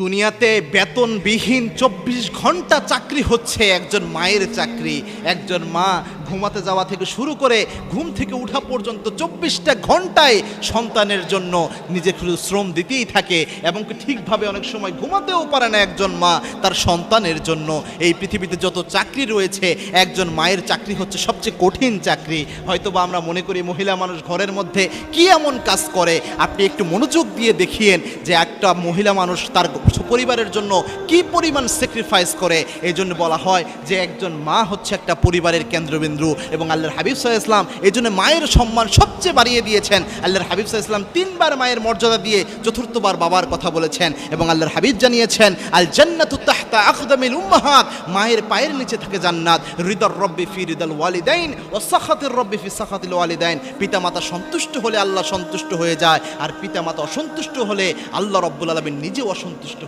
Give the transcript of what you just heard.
দুনিয়াতে বেতনবিহীন ২৪ ঘন্টা চাকরি হচ্ছে একজন মায়ের চাকরি। একজন মা ঘুমাতে যাওয়া থেকে শুরু করে ঘুম থেকে উঠা পর্যন্ত ২৪টা ঘন্টায় সন্তানের জন্য নিজের শ্রম দিতেই থাকে এবং ঠিকভাবে অনেক সময় ঘুমাতেও পারে না একজন মা তার সন্তানের জন্য। এই পৃথিবীতে যত চাকরি রয়েছে একজন মায়ের চাকরি হচ্ছে সবচেয়ে কঠিন চাকরি। হয়তোবা আমরা মনে করি মহিলা মানুষ ঘরের মধ্যে কি এমন কাজ করে, আপনি একটু মনোযোগ দিয়ে দেখিয়েন যে একটা মহিলা মানুষ তার পরিবারের জন্য কি পরিমাণ স্যাক্রিফাইস করে। এই জন্য বলা হয় যে একজন মা হচ্ছে একটা পরিবারের কেন্দ্রবিন্দু এবং আল্লাহর হাবিব সাল্লাল্লাহু আলাইহি ওয়াসাল্লাম এই জন্য মায়ের সম্মান সবচেয়ে বাড়িয়ে দিয়েছেন। আল্লাহর হাবিব সাল্লাল্লাহু আলাইহি ওয়াসাল্লাম ৩বার মায়ের মর্যাদা দিয়ে চতুর্থবার বাবার কথা বলেছেন এবং আল্লাহর হাবিব জানিয়েছেন আল জান্নাতু তাহতা আকদামিল উম্মাহাত, মায়ের পায়ের নিচে থাকে জান্নাত। রিদার রব্বি ফি রিদাল ওয়ালিদাইন ওয়া সাখাতির রব্বি ফি সাখাতিল ওয়ালিদাইন, পিতামাতা সন্তুষ্ট হলে আল্লাহ সন্তুষ্ট হয়ে যায়, আর পিতামাতা অসন্তুষ্ট হলে আল্লাহ রব্বুল আলামিন নিজেও অসন্তুষ্ট